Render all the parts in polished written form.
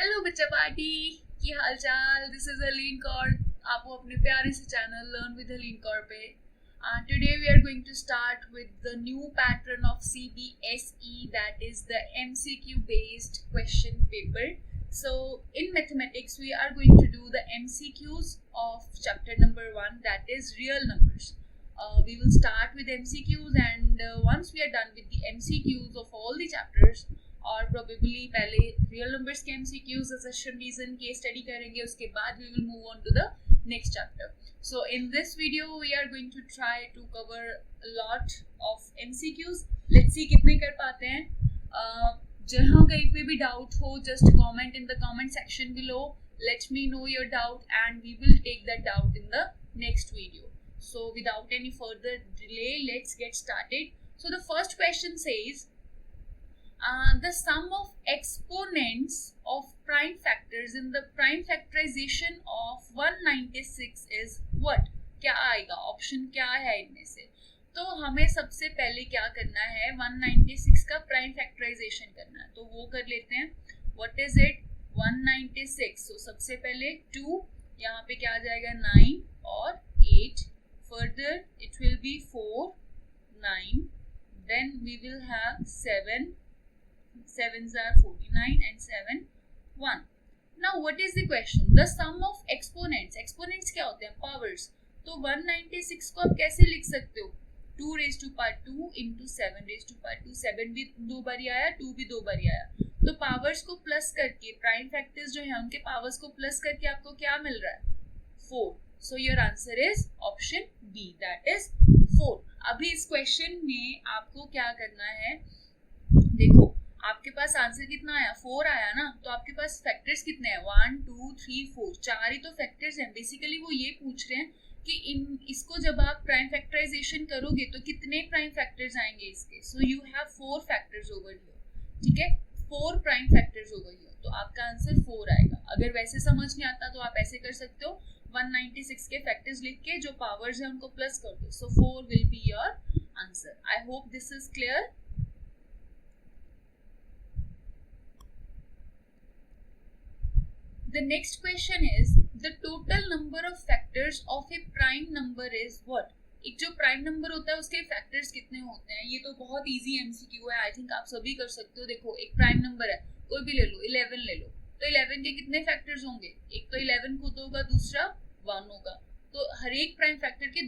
Hello बच्चा party की हाल चाल। This is Aleen Kaur. आप वो अपने प्यारे से channel learn with Aleen Kaur पे today we are going to start with the new pattern of CBSE, that is the MCQ based question paper. So in mathematics we are going to do the MCQs of chapter number 1, that is real numbers. We will start with MCQs and once we are done with the MCQs of all the chapters, और probably पहले real numbers के MCQs assertion reason के study करेंगे, उसके बाद we will move on to the next chapter. So in this video we are going to try to cover a lot of MCQs. Let's see कितने कर पाते हैं. जहाँ कहीं पे भी डाउट हो, just comment in the comment section below. Let me know your doubt and we will take that doubt in the next video. So without any further delay, let's get started. So the first question says, the sum of exponents of prime factors in the prime factorization of 196 is what? क्या आएगा? Option क्या है इनमें से? तो हमें सबसे पहले क्या करना है, 196 का प्राइम फैक्टराइजेशन करना है, तो वो कर लेते हैं. What is it? 196. तो सबसे पहले 2, यहाँ पे क्या आ जाएगा? 9 और 8. Further it will be 4, 9. Then we will have 7. 7s are 49 and 7, 1. Now what is the question? The sum of exponents. Exponents क्या होते हैं? Powers. तो 196 को आप कैसे लिख सकते हो? 2 raised to power 2 into 7 raised to power 2. 7 भी 2 बारी आया, 2 भी 2 बारी आया. तो पावर्स को प्लस करके, प्राइम फैक्टर्स जो है उनके पावर्स को प्लस करके आपको क्या मिल रहा है? 4. So your answer is option B, that is 4. अभी इस क्वेश्चन में आपको क्या करना है? देखो आपके पास आंसर कितना आया? 4 आया ना, तो आपके पास फैक्टर्स कितने हैं? 1 2 3 4, 4 ही तो फैक्टर्स हैं. बेसिकली वो ये पूछ रहे हैं कि इसको जब आप प्राइम फैक्टराइजेशन करोगे तो कितने प्राइम फैक्टर्स आएंगे इसके. So you have 4 factors over here. ठीक है, 4 प्राइम फैक्टर्स ओवर हियर, तो आपका आंसर 4 आएगा. अगर वैसे समझ नहीं आता तो आप ऐसे कर सकते हो, 196 के फैक्टर्स लिख के जो पावर्स है उनको प्लस कर दो. सो 4 will be your answer. I hope this is clear. The next question is, the total number of factors of a prime number is what? एक जो प्राइम नंबर होता है उसके फैक्टर्स कितने होते हैं? ये तो बहुत इजी MCQ है, आई थिंक आप सभी कर सकते हो. देखो एक प्राइम नंबर है, कोई भी ले लो, 11 ले लो, तो 11 के कितने फैक्टर्स होंगे? एक तो 11 खुद होगा, दूसरा 1 होगा. तो हर एक प्राइम फैक्टर के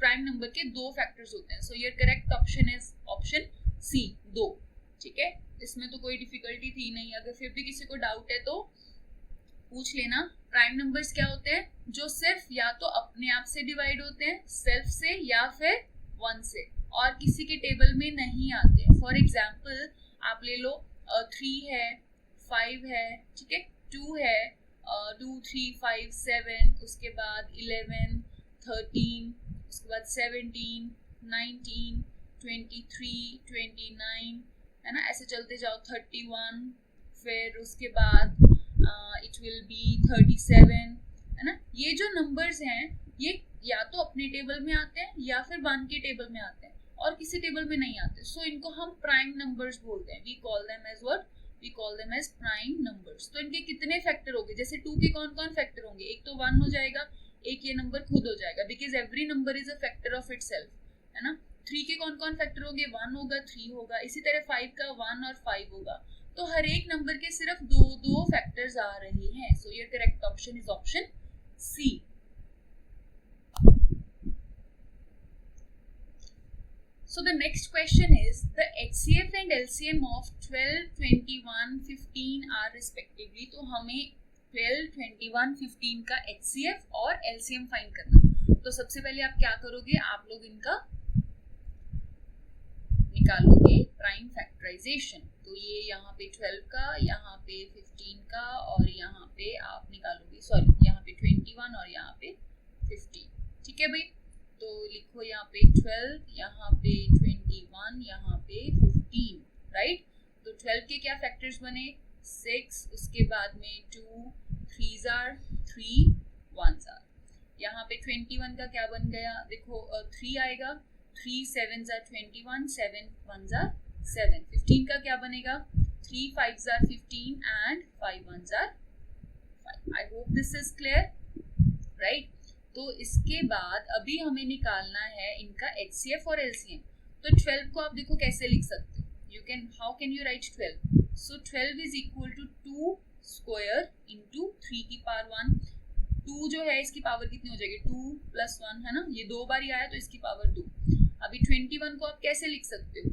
प्राइम नंबर के 2 फैक्टर्स होते हैं. सो your correct option is option C, 2. ठीक है, इसमें तो कोई डिफिकल्टी थी नहीं. अगर फिर भी किसी को डाउट है तो पूछ लेना. प्राइम नंबर्स क्या होते हैं? जो सिर्फ या तो अपने आप से डिवाइड होते हैं, सेल्फ से, या फिर 1 से, और किसी के टेबल में नहीं आते हैं. फॉर एग्जाम्पल आप ले लो 3 है, 5 है, ठीक है, 2 है, 2 3 5 7, उसके बाद 11 13, उसके बाद 17 19 23 29, है ना, ऐसे चलते जाओ, 31, फिर उसके बाद इट विल बी 37, है ना. ये जो नंबर्स हैं ये या तो अपने टेबल में आते हैं या फिर 1 के टेबल में आते हैं, और किसी टेबल में नहीं आते. सो इनको हम प्राइम नंबर्स बोलते हैं. We call them as what? We call them as prime numbers. तो इनके कितने फैक्टर होंगे? जैसे 2 के कौन कौन फैक्टर होंगे? एक तो 1 हो जाएगा, एक ये नंबर खुद हो जाएगा, because every number is a factor of itself, है ना. 3 के कौन कौन फैक्टर होंगे? 1 होगा, 3 होगा. इसी तरह 5 का 1 और 5 होगा. तो हर एक नंबर के सिर्फ 2 फैक्टर्स आ रहे हैं. सो your correct option is option C. So the next question is, the HCF and LCM of 12, 21, 15 are respectively. तो हमें 12, 21, 15 का HCF और LCM फाइंड करना. तो सबसे पहले आप क्या करोगे? आप लोग इनका निकालोगे प्राइम फैक्टराइजेशन. तो ये यहाँ पे 12 का, यहाँ पे 15 का, और यहाँ पे आप निकालोगे, सॉरी, यहाँ पे 21 और यहाँ पे 15. ठीक है भाई, तो लिखो यहाँ पे 12, यहाँ पे 21, यहाँ पे 15, राइट. तो 12 के क्या फैक्टर्स बने? 6, उसके बाद में 2 3s are 3, 1s are. यहाँ पे 21 का क्या बन गया? देखो 3 आएगा, 3 7s are 21, 7 1s are 7. 15 का क्या बनेगा? 3 5s are 15 and 5 1s are 5. I hope this is clear, right? तो इसके बाद अभी हमें निकालना है इनका HCF और LCM. तो 12 को आप देखो कैसे लिख सकते हो. How can you write 12? So 12 is equal to 2 square into 3 की पावर 1. 2 जो है इसकी पावर कितनी हो जाएगी, 2 plus 1 है ना, ये 2 बार ही आया तो इसकी पावर 2. अभी 21 को आप कैसे लिख सकते हो,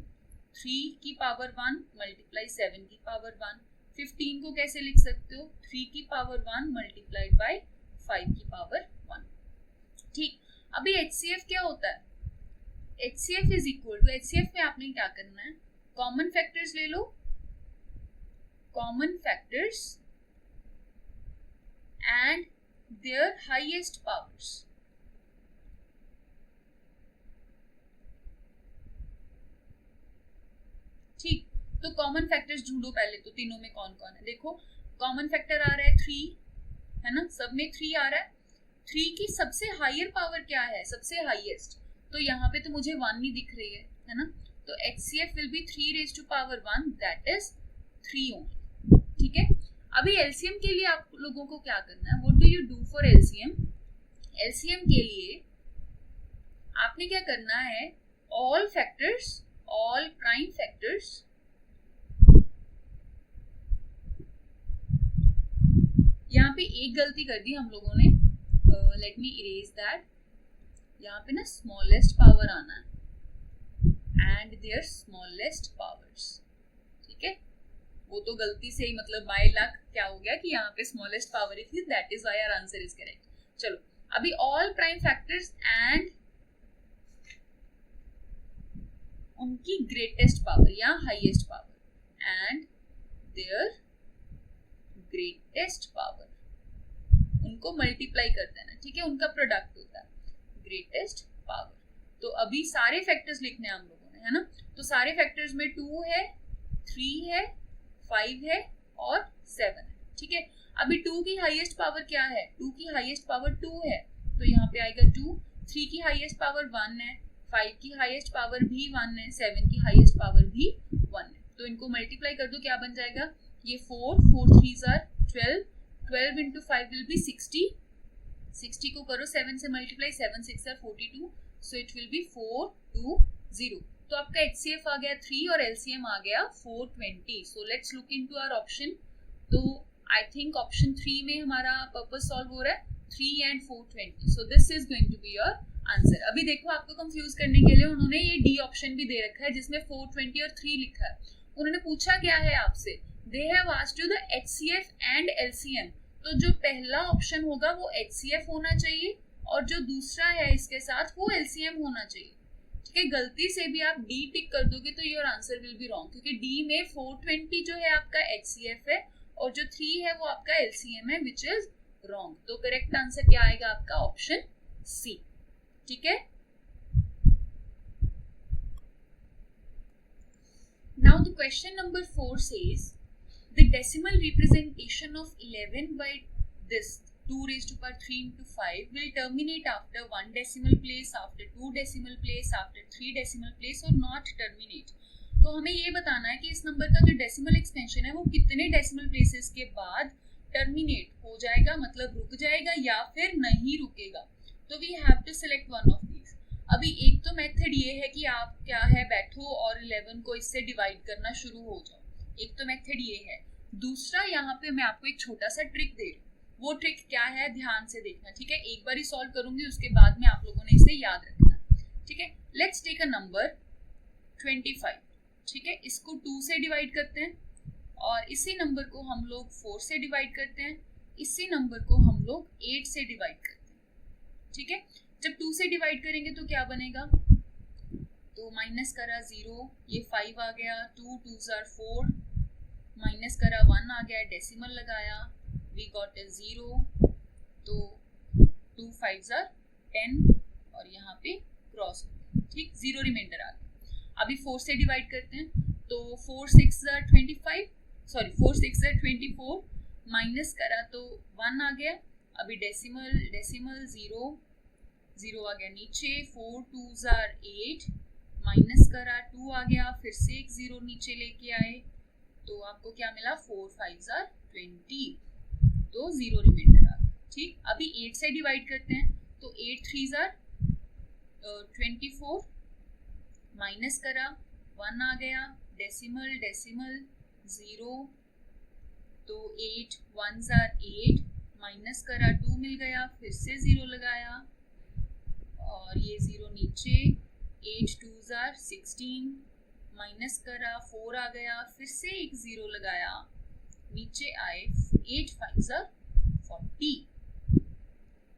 3 की पावर 1 मल्टीप्लाई 7 की पावर 1. 15 को कैसे लिख सकते हो, 3 की पावर 1 मल्टीप्लाइड बाय 5 की पावर 1. ठीक, अभी HCF क्या होता है, HCF is equal to, HCF में आपने क्या करना है, कॉमन फैक्टर्स ले लो, common factors and their highest powers. ठीक, तो कॉमन फैक्टर्स ढूंढो पहले, तो तीनों में कौन कौन है. देखो कॉमन फैक्टर आ रहा है 3, है ना, सब में 3 आ रहा है. 3 की सबसे हायर पावर क्या है, सबसे हाईएस्ट, तो यहाँ पे तो मुझे 1 नहीं दिख रही है ना, तो HCF will be 3 raised to power 1, that is 3 only. ठीक है, अभी LCM के लिए आप लोगों को क्या करना है, what do you do for LCM. LCM के लिए आपने क्या करना है, all factors, all prime factors यहाँ पे एक गलती कर दी हम लोगों ने, लेट मी इरेज दैट. यहाँ पे ना स्मॉलेस्ट पावर आना है एंड देयर स्मॉलेस्ट पावर्स. ठीक है, वो तो गलती से ही, मतलब बाय लक क्या हो गया कि यहाँ पे स्मॉलेस्ट पावर ही थी, that is why our answer is correct. चलो अभी ऑल प्राइम फैक्टर्स एंड उनकी ग्रेटेस्ट पावर या highest power and their greatest power, उनको मल्टीप्लाई कर देना. ठीक है, उनका प्रोडक्ट होता है ग्रेटेस्ट पावर. तो अभी सारे फैक्टर्स लिखने हैं हम लोगों ने, है ना, तो सारे फैक्टर्स में 2 है, 3 है, 5 है और 7 है. ठीक है, अभी 2 की हाईएस्ट पावर क्या है, 2 की हाईएस्ट पावर 2 है, तो यहाँ पे आएगा 2. 3 की हाईएस्ट पावर 1 है, 5 की हाईएस्ट पावर भी 1 है, 7 की हाईएस्ट पावर भी 1 है. तो इनको मल्टीप्लाई कर दो, क्या बन जाएगा, ये 4 3s are 12, 12 into 5 will be 60. 60 को करो 7 से multiply, 7 6 are 42, so it will be 420. तो आपका HCF आ गया 3 और LCM आ गया 420. So let's look into our option. तो I think option 3 में हमारा पर्पस सॉल्व हो रहा है, 3 and 420. So this is going to be your answer. अभी देखो आपको कंफ्यूज करने के लिए उन्होंने ये D ऑप्शन भी दे रखा है जिसमें 420 और 3 लिखा है. उन्होंने पूछा क्या है आपसे, they have asked you the HCF and LCM. तो जो पहला ऑप्शन होगा वो HCF होना चाहिए और जो दूसरा है इसके साथ वो LCM होना चाहिए. ठीक है, गलती से भी आप D टिक कर दोगे तो your answer will be wrong, क्योंकि D में 420 जो है आपका HCF है और जो 3 है वो आपका LCM है, विच इज रॉन्ग. तो करेक्ट आंसर क्या आएगा आपका, ऑप्शन C. ठीक है, now the question number 4 says the decimal representation of 11 by this 2 raised to power 3 into 5 will terminate after 1 decimal place, after 2 decimal place, after 3 decimal place or not terminate. तो हमें ये बताना है कि इस number का जो डेसिमल एक्सपेंशन है वो कितने डेसिमल प्लेसेस के बाद टर्मिनेट हो जाएगा, मतलब रुक जाएगा या फिर नहीं रुकेगा. तो we have to select one of these. अभी एक तो मेथड ये है कि आप क्या है बैठो और 11 को इससे डिवाइड करना शुरू हो जाओ, एक तो मेथड ये है. दूसरा यहाँ पे मैं आपको एक छोटा सा ट्रिक दे रही हूँ, वो ट्रिक क्या है ध्यान से देखना. ठीक है, एक बार ही सॉल्व करूंगी, उसके बाद में आप लोगों ने इसे याद रखना. ठीक है, लेट्स टेक अ नंबर 25. ठीक है, इसको 2 से डिवाइड करते हैं और इसी नंबर को हम लोग 4 से डिवाइड करते हैं, इसी नंबर को हम लोग 8 से डिवाइड करते हैं. ठीक है, जब 2 से डिवाइड करेंगे तो क्या बनेगा, तो माइनस करा 0, ये 5 आ गया, 2 2s are 4, माइनस करा 1 आ गया, डेसिमल लगाया, वी गॉट ए 0, तो 2 5s are 10 और यहाँ पे क्रॉस. ठीक, 0 रिमाइंडर आ गया. अभी 4 से डिवाइड करते हैं, तो 4 6 are 25, सॉरी 4 6 are 24, माइनस करा तो 1 आ गया. अभी डेसिमल 0 0 आ गया नीचे, 4 2s are 8, माइनस करा 2 आ गया, फिर से एक 0 नीचे लेके आए तो आपको क्या मिला, 4 5 are 20, तो 0 रिमाइंडर आ गया। ठीक, अभी 8 से डिवाइड करते हैं, तो 8 3 are 24, माइनस करा 1 आ गया, डेसिमल डेसिमल 0, तो 8 1 are 8, माइनस करा 2 मिल गया, फिर से 0 लगाया और ये 0 नीचे, 8 2 are 16, माइनस करा 4 आ गया, फिर से एक 0 लगाया, नीचे आए 8 5 are 40।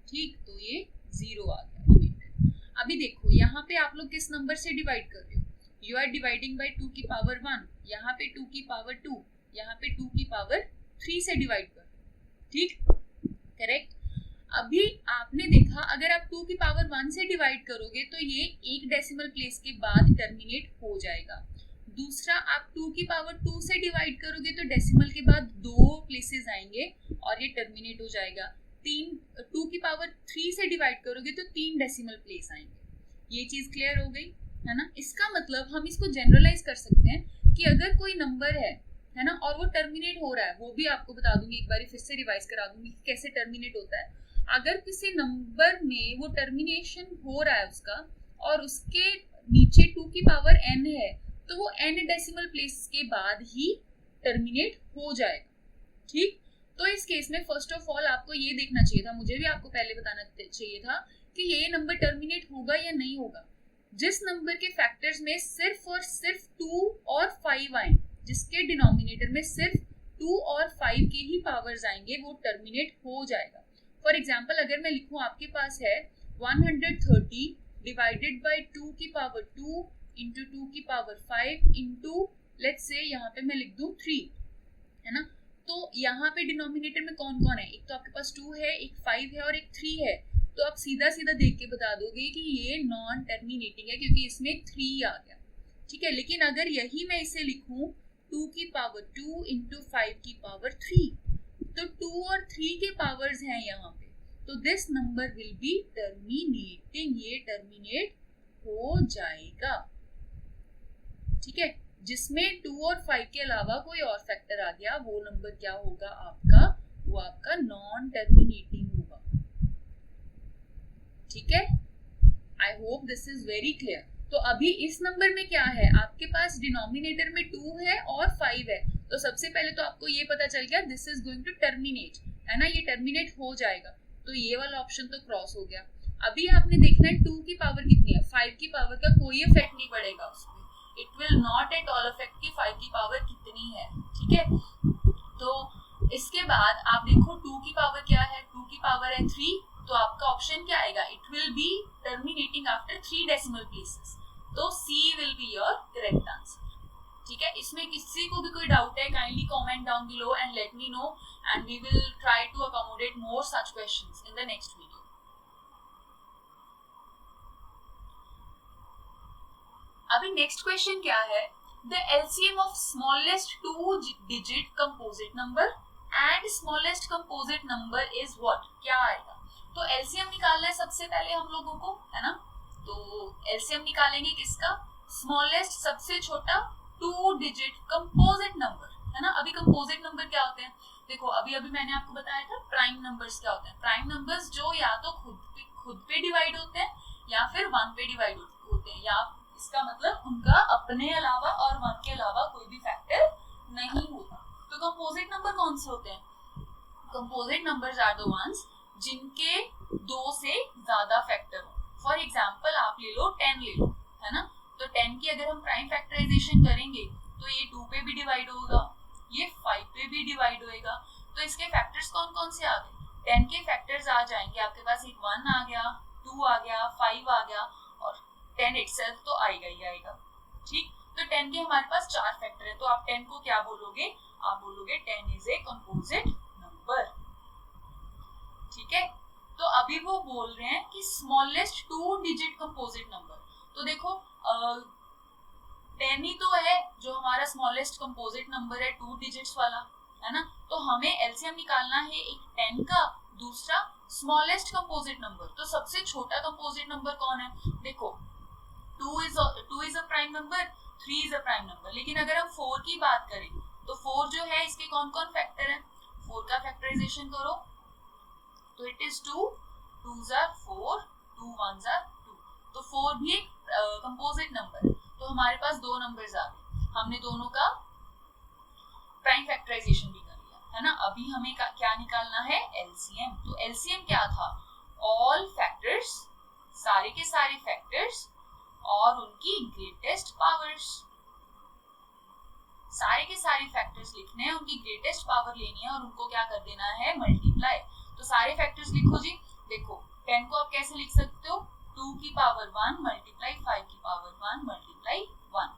ठीक, तो ये 0 आ गया रिमाइंडर। अभी देखो यहाँ पे आप लोग किस नंबर से डिवाइड कर रहे हो, यू आर डिवाइडिंग बाय 2 की पावर 1, यहाँ पे 2 की पावर 2, यहाँ पे 2 की पावर 3 से डिवाइड कर। ठीक, करेक्ट। अभी आपने देखा अगर आप 2 की पावर 1 से डिवाइड करोगे तो ये एक डेसिमल प्लेस के बाद टर्मिनेट हो जाएगा। दूसरा, आप 2 की पावर 2 से डिवाइड करोगे तो डेसिमल के बाद 2 प्लेसेस आएंगे और ये टर्मिनेट हो जाएगा। 2 की पावर 3 से डिवाइड करोगे तो 3 डेसिमल प्लेस आएंगे। ये चीज क्लियर हो गई है ना। इसका मतलब हम इसको जनरलाइज कर सकते हैं कि अगर कोई नंबर है ना, और वो टर्मिनेट हो रहा है, वो भी आपको बता दूंगी, एक बार फिर से रिवाइज करा दूंगी कि कैसे टर्मिनेट होता है। अगर किसी नंबर में वो टर्मिनेशन हो रहा है उसका, और उसके नीचे 2 की पावर n है, तो वो n डेसिमल प्लेस के बाद ही टर्मिनेट हो जाएगा। ठीक, तो इस केस में फर्स्ट ऑफ ऑल आपको ये देखना चाहिए था, मुझे भी आपको पहले बताना चाहिए था कि ये नंबर टर्मिनेट होगा या नहीं होगा। जिस नंबर के फैक्टर्स में सिर्फ और सिर्फ 2 और 5 आए, जिसके डिनोमिनेटर में सिर्फ 2 और 5 के ही पावर्स आएंगे, वो टर्मिनेट हो जाएगा। फॉर एग्जाम्पल, अगर मैं लिखूं आपके पास है 130 डिवाइडेड बाय 2 की पावर 2 इंटू 2 की पावर 5 इंटू लेट्स से यहाँ पे मैं लिख दूं 3, है ना। तो यहाँ पे डिनोमिनेटर में कौन कौन है, एक तो आपके पास 2 है, एक 5 है और एक 3 है। तो आप सीधा सीधा देख के बता दोगे कि ये नॉन टर्मिनेटिंग है क्योंकि इसमें 3 आ गया। ठीक है, लेकिन अगर यही मैं इसे लिखूं 2 की पावर 2 इंटू 5 की पावर 3, तो 2 और 3 के पावर्स हैं यहाँ पे, तो this number will be terminating, ये टर्मिनेट हो जाएगा। ठीक है, जिसमें 2 और 5 के अलावा कोई और फैक्टर आ गया, वो नंबर क्या होगा आपका, वो आपका नॉन टर्मिनेटिंग होगा। ठीक है, I hope this is very clear. तो अभी इस नंबर में क्या है, आपके पास डिनोमिनेटर में 2 है और 5 है, तो सबसे पहले तो आपको ये पता चल गया this is going to terminate, है ना, ये टर्मिनेट हो जाएगा, तो ये वाला ऑप्शन तो क्रॉस हो गया। अभी आपने देखना है 2 की पावर कितनी है, 5 की पावर का कोई इफेक्ट नहीं पड़ेगा उसमें, it will not at all affect कि 5 की पावर कितनी है। ठीक है, तो इसके बाद आप देखो 2 की पावर क्या है, 2 की पावर है 3, तो आपका ऑप्शन क्या आएगा, it will be terminating after 3 decimal places, तो C will be your correct answer. ठीक है, इसमें किसी को भी कोई डाउट है, kindly comment down below and let me know and we will try to accommodate more such questions in the next video. अभी नेक्स्ट क्वेश्चन क्या है, the LCM of smallest 2 digit composite number and smallest composite number is what, क्या आएगा। तो LCM निकालना है सबसे पहले हम लोगों को, है ना। तो एलसीएम निकालेंगे किसका, स्मॉलेस्ट सबसे छोटा 2 डिजिट कंपोजिट नंबर, है ना। अभी कंपोजिट नंबर क्या होते हैं, देखो अभी मैंने आपको बताया था प्राइम नंबर्स क्या होते हैं। प्राइम नंबर्स जो या तो खुद पे डिवाइड होते हैं या फिर 1 पे डिवाइड होते हैं, या इसका मतलब उनका अपने अलावा और 1 के अलावा कोई भी फैक्टर नहीं होता। तो कंपोजिट नंबर कौन से होते हैं, composite numbers are the ones जिनके 2 से ज्यादा फैक्टर हो। फॉर एग्जाम्पल आप ले लो 10 ले लो, है ना। तो 10 की अगर हम प्राइम फैक्टराइजेशन करेंगे तो ये 2 पे भी डिवाइड होगा, ये 5 पे भी डिवाइड होएगा। तो इसके फैक्टर्स कौन कौन से आ गए, 10 के फैक्टर्स आ जाएंगे आपके पास, एक 1 आ गया, 2 आ गया, 5 आ गया और 10 इटसेल्फ तो आएगा ही आएगा। ठीक, तो 10 के हमारे पास 4 फैक्टर है, तो आप 10 को क्या बोलोगे, आप बोलोगे 10 इज ए कंपोजिट नंबर। ठीक है, तो अभी वो बोल रहे हैं कि स्मॉलेस्ट 2 डिजिट कंपोजिट नंबर, तो देखो 10 ही तो है जो हमारा स्मॉलेस्ट कंपोजिट नंबर है 2 डिजिट्स वाला, है ना। तो हमें एलसीएम निकालना है एक 10 का, दूसरा स्मॉलेस्ट कंपोजिट नंबर। तो सबसे छोटा कंपोजिट नंबर कौन है, देखो 2 is a prime number, 3 is a prime number, लेकिन अगर हम 4 की बात करें तो 4 जो है इसके कौन कौन फैक्टर है, 4 का फैक्टराइजेशन करो तो it is 2, 2s are 4, 2 1s are 2। तो 4 भी एक कंपोजिट नंबर है, तो हमारे पास दो नंबर्स आ गए, हमने दोनों का प्राइम फैक्टराइजेशन भी कर लिया है ना। अभी हमें क्या निकालना है, एलसीएम। तो एलसीएम क्या था, ऑल फैक्टर्स, सारे के सारे फैक्टर्स और उनकी ग्रेटेस्ट पावर्स। सारे के सारे फैक्टर्स लिखने हैं, उनकी ग्रेटेस्ट पावर लेनी है और उनको क्या कर देना है, मल्टीप्लाई। तो सारे फैक्टर्स लिखो जी। देखो 10 को आप कैसे लिख सकते हो, 2 की पावर 1 मल्टीप्लाई 5 की पावर 1 मल्टीप्लाई 1।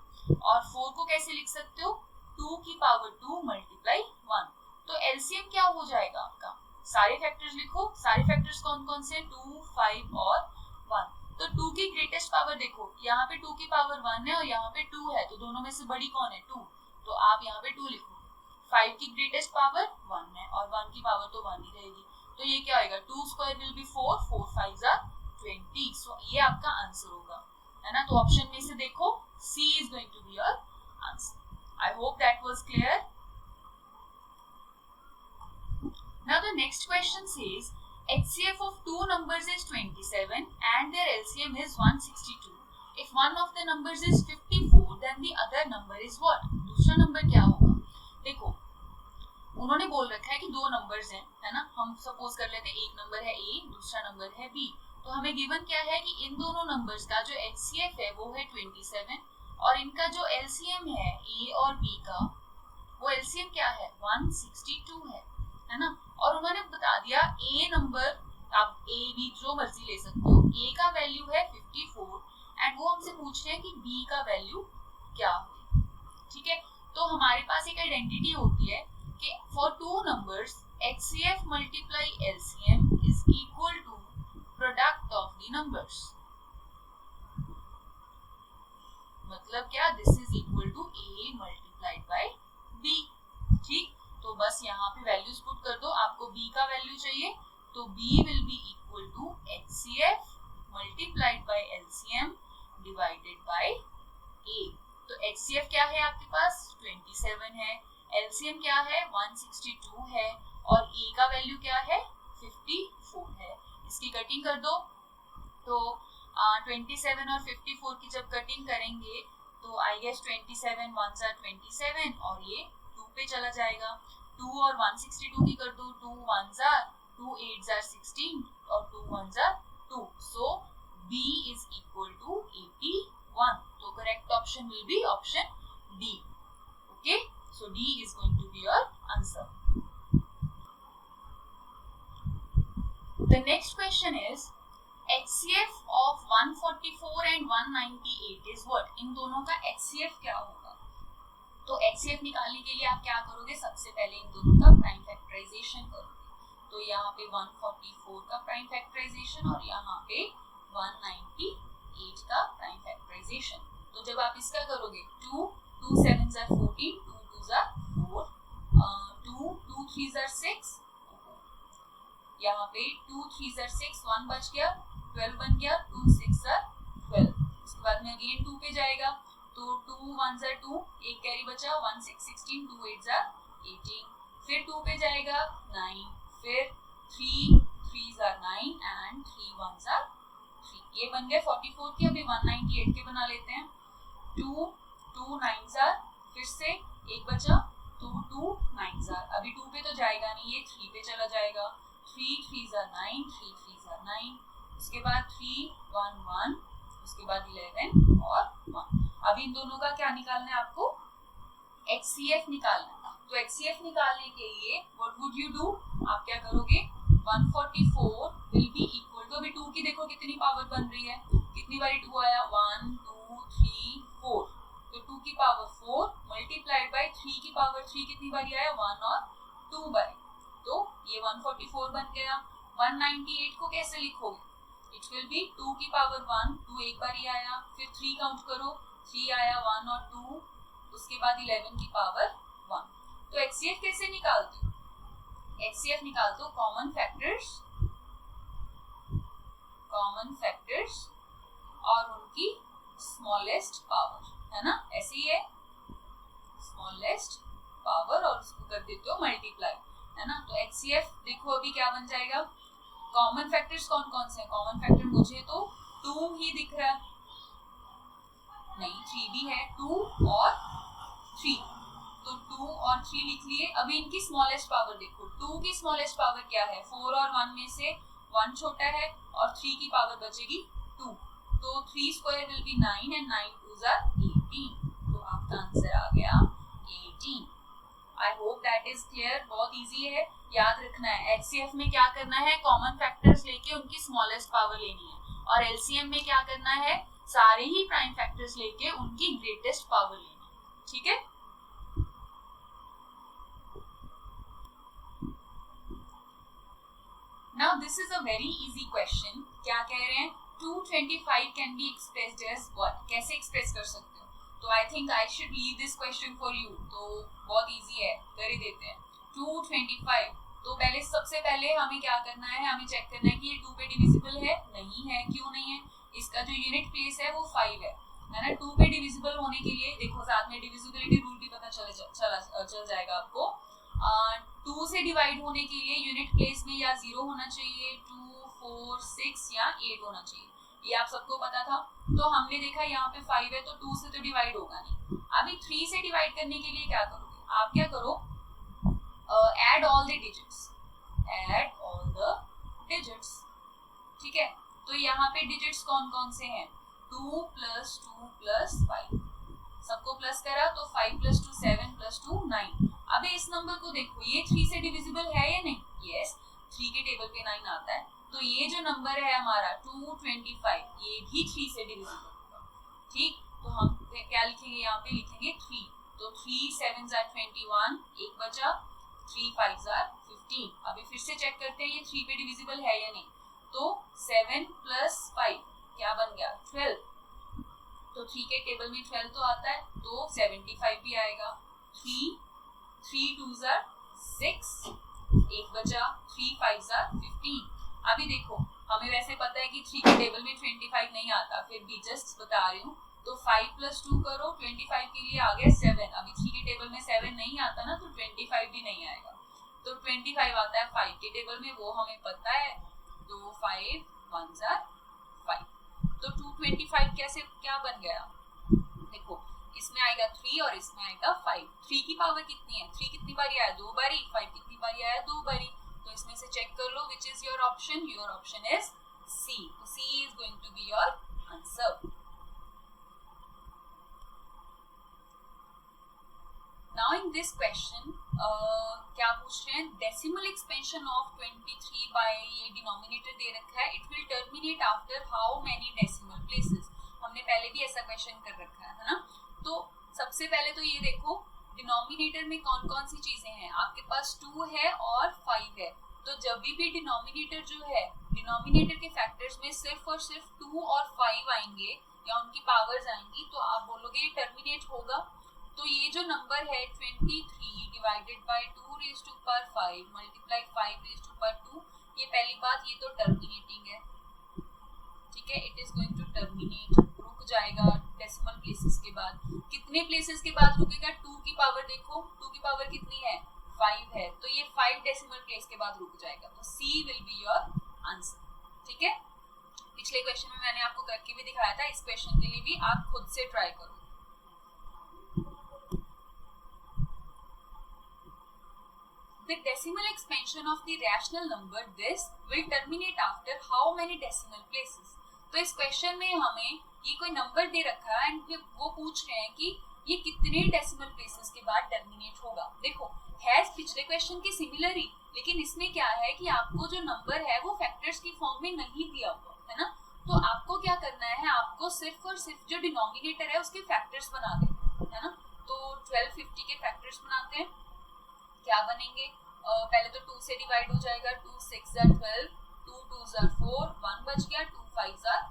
और 4 को कैसे लिख सकते हो, 2 की पावर 2 मल्टीप्लाई 1। तो एलसीएम क्या हो जाएगा आपका, सारे फैक्टर्स लिखो, सारे फैक्टर्स कौन कौन से, 2, 5 और 1। तो 2 की ग्रेटेस्ट पावर देखो, यहाँ पे 2 की पावर 1 है और यहाँ पे 2 है, तो दोनों में से बड़ी कौन है, 2, तो आप यहाँ पे 2 लिखोगे। 5 की ग्रेटेस्ट पावर 1 है और 1 की पावर तो 1 ही रहेगी, तो ये क्या आएगा, 2 square will be 4, 4 5s are 20। सो ये आपका आंसर होगा, है ना। तो ऑप्शन में से देखो C is going to be your answer. I hope that was clear. Now the next question says HCF of two numbers is 27 and their LCM is 162. If one of the numbers is 54, then the other number is what? दूसरा number क्या होगा। देखो उन्होंने बोल रखा है कि दो नंबर्स हैं, है ना। हम सपोज कर लेते हैं एक नंबर है A, दूसरा नंबर है B। तो हमें गिवन क्या है कि इन दोनों नंबर्स का जो HCF है वो है 27 और इनका जो LCM है A और B का, वो LCM क्या है, 162 है ना। और उन्होंने बता दिया A नंबर, आप A B जो मर्जी ले सकते हो, A का वैल्यू है 54 एंड वो हमसे पूछ रहे हैं कि B का वैल्यू क्या है, ठीक है। तो हमारे पास एक आइडेंटिटी होती है कि for two numbers HCF multiply LCM is equal to product of the numbers. मतलब क्या, this is equal to A multiplied by B, ठीक। तो बस यहाँ पे वैल्यूज पुट कर दो, आपको B का वैल्यू चाहिए तो B will be equal to HCF multiplied by LCM divided by A। तो HCF क्या है आपके पास, 27 है, LCM क्या है, 162 है और A का वैल्यू क्या है, 54 है। इसकी कटिंग कर दो, तो 27 और 54 की जब कटिंग करेंगे तो आई गेस 27 1s are 27 और ये 2 पे चला जाएगा। 2 और 162 की कर दो, 2 1s are 2 8s are 16 और 2 1s are 2। So B is equal to 81। तो correct option will be option D। Okay, so D is going to be your answer। The next question is HCF of 144 and 198 is what? इन दोनों का HCF क्या होगा। तो HCF निकालने के लिए आप क्या करोगे, सबसे पहले इन दोनों का प्राइम फैक्टराइजेशन करोगे। तो यहाँ पे 144 का प्राइम फैक्टराइजेशन और यहाँ पे 198 का प्राइम फैक्टराइजेशन। तो जब आप इसका करोगे 2 2 7s are 14, 2 2s are 4, 2 2 3s are 6, यहाँ पे 2 3s are 6, 1 बच गया, 12 बन गया, 2 6s are 12। उसके बाद में अगेन 2 पे जाएगा तो 2 1s are 2, एक कैरी बचा, 1 6 16, 2 8s are 18। फिर 2 पे जाएगा 9, फिर 3 3s are 9 and 3 1s are 3। ये बन गए 44 के। अभी 198 के बना लेते हैं। 2 2 9s are, फिर से एक बचा तो 2 9s are, अभी 2 पे तो जाएगा नहीं, ये 3 पे चला जाएगा। 3 3s are 9, 3 3s are 9, उसके बाद 3 1 1, उसके बाद 11 और 1। अभी इन दोनों का क्या निकालना है आपको, HCF निकालना है। तो HCF निकालने के लिए व्हाट वुड यू डू, आप क्या करोगे, 144 विल बी इक्वल टू, अभी 2 की देखो कितनी पावर बन रही है, कितनी बारी 2 आया, 1 2 3 4, तो 2 की पावर 4 मल्टीप्लाइड बाय 3 की पावर 3 कितनी बारी आया, 1 और 2 बारी, तो ये 144 बन गया। 198 को कैसे लिखोगे, इट विल बी 2 की पावर 1, 2 एक बार ही आया, फिर 3 काउंट करो, 3 आया, 1 और 2, उसके बाद 11 की पावर 1। तो HCF कैसे निकालते हो, HCF निकालते हो कॉमन फैक्टर्स और उनकी स्मॉलेस्ट पावर, है ना, ऐसे ही है, स्मॉलेस्ट पावर और उसको कर देते हो मल्टीप्लाई, है ना। तो HCF देखो अभी क्या बन जाएगा, कॉमन फैक्टर्स कौन कौन से हैं, कॉमन फैक्टर मुझे तो 2 ही दिख रहा है, नहीं 3 भी है, 2 और 3, तो 2 और 3 लिख लिए। अभी इनकी स्मॉलेस्ट पावर देखो, 2 की स्मॉलेस्ट पावर क्या है, 4 और 1 में से 1 छोटा है और 3 की पावर बचेगी 2, तो 3 square will be 9 and 9 2s are 18, तो आपका आंसर आ गया 18। आई होप दैट इज क्लियर, बहुत इजी है, याद रखना है। HCF में क्या करना है, कॉमन फैक्टर्स लेके उनकी स्मॉलेस्ट पावर लेनी है, और LCM में क्या करना है, सारे ही प्राइम फैक्टर्स लेके उनकी ग्रेटेस्ट पावर लेनी है, ठीक है। Now this is a very easy question, क्या कह रहे हैं, 225 can be expressed as what, कैसे एक्सप्रेस कर सकते हो, तो I think I should leave this question for you, तो बहुत इजी है, कर ही देते हैं। 225, तो पहले सबसे पहले हमें क्या करना है, हमें चेक करना है कि ये 2 पे डिविजिबल है, नहीं है, क्यों नहीं है, इसका जो यूनिट प्लेस है वो 5 है ना। 2 पे डिविजिबल होने के लिए देखो साथ में डिविजिबिलिटी रूल भी पता चल जाएगा आपको। 2 से डिवाइड होने के लिए यूनिट प्लेस में या 0 होना चाहिए, 2, 4, 6 या 8 होना चाहिए, ये आप सबको पता था। तो हमने देखा यहाँ पे 5 है तो 2 से तो डिवाइड होगा नहीं। अभी 3 से डिवाइड करने के लिए क्या करोगे, आप क्या करो, add all the digits, add all the digits, ठीक है। तो यहाँ पे डिजिट्स कौन कौन से हैं, 2 + 2 + 5, सबको प्लस करा तो 5 + 2 7 + 2 9। अब इस नंबर को देखो, ये 3 से डिविजिबल है या नहीं, यस, 3 के टेबल पे 9 आता है, तो ये जो नंबर है हमारा 225, ये भी 3 से डिविजिबल होगा, ठीक। तो हम क्या लिखेंगे, यहाँ पे लिखेंगे 3, तो 3 7s are 21, एक बचा, 3 5s are 15। अभी फिर से चेक करते हैं ये 3 पे डिविजिबल है या नहीं, तो 7 + 5 क्या बन गया 12, तो 3 के टेबल में 12 तो आता है, तो 75 भी आएगा। 3 2s are 6, एक बचा, 3 5s are 15। अभी देखो हमें वैसे पता है कि 3 के टेबल में 25 नहीं आता, फिर भी जस्ट बता रही हूँ, तो 5 + 2 करो, 25 के लिए आ गया 7। अभी 3 के टेबल में 7 नहीं आता ना, तो 25 भी नहीं आएगा, तो 25 आता है 5 के टेबल में, वो हमें पता है, तो 5 1s are 5, तो 225 कैसे क्या बन गया, देखो इसमें आएगा 3 और इसमें आएगा 5। 3 की पावर कितनी है, 3 कितनी बारी आया, 2 बारी, 5 कितनी बारी आया, 2 बारी, तो इसमें से चेक कर लो which is your option, your option is C, तो C is going to be your answer. Now in this question क्या पूछ रहे हैं, डेसिमल एक्सपेंशन ऑफ 23 बाय ये डिनोमिनेटर दे रखा है, it will terminate after how many decimal places. हमने पहले भी ऐसा क्वेश्चन कर रखा है ना। तो सबसे पहले तो ये देखो डिनोमिनेटर में कौन कौन सी चीजें हैं, आपके पास 2 है और 5 है, तो जब भी डिनोमिनेटर जो है, डिनोमिनेटर के फैक्टर्स में सिर्फ और सिर्फ 2 और 5 आएंगे या उनकी पावर्स आएंगी, तो आप बोलोगे ये टर्मिनेट होगा। तो ये जो नंबर है 23 डिवाइडेड बाय 2⁵ मल्टीप्लाई 5⁵2, ये पहली बात, ये तो टर्मिनेटिंग है, ठीक है, it is going to terminate, रुक जाएगा डेसिमल प्लेसेस के बाद। कितने प्लेसेस के बाद रुकेगा, 2 की पावर देखो, 2 की पावर कितनी है 5 है, तो ये 5 डेसिमल प्लेस के बाद रुक जाएगा, तो C will be your answer, ठीक है। पिछले क्वेश्चन में मैंने आपको करके भी दिखाया था, इस क्वेश्चन के लिए भी आप खुद से ट्राई करो। The decimal expansion of the rational number this will terminate after how many decimal places। तो इस क्वेश्चन में हमें ये कोई नंबर दे रखा है एंड वो पूछ रहे हैं कि ये कितने डेसिमल प्लेसेस के बाद टर्मिनेट होगा। देखो है पिछले क्वेश्चन की सिमिलर ही, लेकिन इसमें क्या है कि आपको जो नंबर है वो फैक्टर्स की फॉर्म में नहीं दिया हुआ है ना, तो आपको क्या करना है, आपको सिर्फ और सिर्फ जो डिनोमिनेटर है उसके फैक्टर्स बना देना है ना। तो 1250 के फैक्टर्स बनाते हैं, क्या बनेंगे, पहले तो 2 से डिवाइड हो जाएगा, 2 6 are 12, 2 2s are 4, 1 बच गया, 2 5s are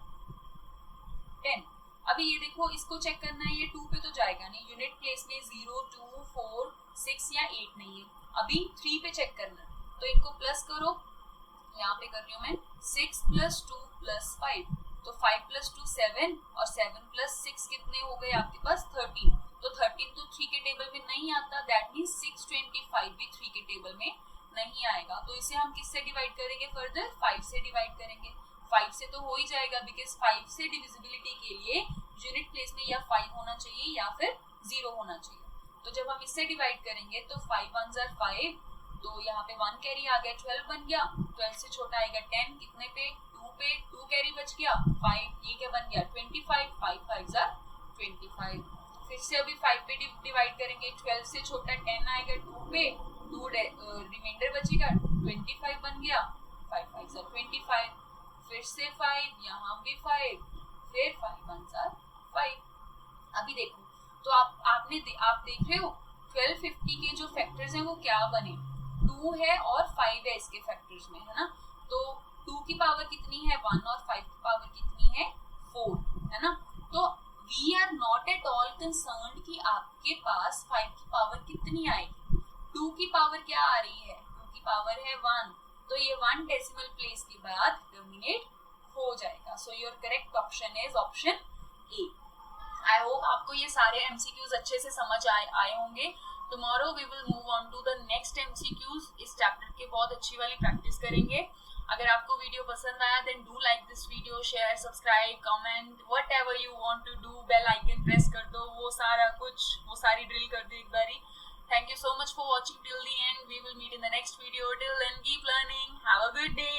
10। अभी ये देखो इसको चेक करना है, ये 2 पे तो जाएगा नहीं, यूनिट प्लेस में 0 2 4 6 या 8 नहीं है, अभी 3 पे चेक करना है, तो इनको प्लस करो, यहाँ पे कर रही हूँ मैं 6 + 2 + 5, तो 5 + 2 7 और 7 + 6 कितने हो गए आपके पास 13, तो 13 तो 3 के टेबल में नहीं आता, दैट मीन्स 625 भी 3 के टेबल में नहीं आएगा। तो इसे हम किससे डिवाइड करेंगे फर्दर, 5 से डिवाइड करेंगे। 5 से तो हो ही जाएगा, बिकॉज 5 से डिविजिबिलिटी के लिए यूनिट प्लेस में या 5 होना चाहिए या फिर 0 होना चाहिए। तो जब हम इससे डिवाइड करेंगे तो 5 1 are 5, तो यहाँ पे 1 कैरी आ गया, 12 बन गया। 12 से छोटा आएगा 10, कितने पे, 2 पे, 2 कैरी बच गया, 5, ये क्या बन गया 25, 5 5 are 25। फिर से अभी 5 पे डिवाइड करेंगे, 12 से छोटा 10 आएगा 2 पे, 2 रिमाइंडर बचेगा, 25 बन गया, 5 5 are 25। फिर से 5, यहाँ भी 5, फिर 5 1 are 5। अभी देखो तो आप देख रहे हो 1250 के जो फैक्टर्स हैं वो क्या बने, 2 है और 5 है इसके फैक्टर्स में, है ना। तो 2 की पावर कितनी है 1 और 5 की पावर कितनी है 4, है ना। तो we are not at all concerned कि आपके पास 5 की पावर कितनी आएगी। 2 की पावर क्या आ रही है, 2 की पावर है 1, तो ये 1 डेसिमल प्लेस के बाद टर्मिनेट हो जाएगा। So your correct option is option A. I hope आपको ये सारे MCQs अच्छे से समझ आए होंगे। Tomorrow we will move on to the next MCQs। इस चैप्टर के बहुत अच्छी वाली प्रैक्टिस करेंगे। अगर आपको वीडियो पसंद आया then do like this video, share, subscribe, comment, whatever you want to do. Bell icon press कर दो, वो सारी ड्रिल कर दो एक बारी। Thank you so much for watching till the end. We will meet in the next video. Till then keep learning, have a good day.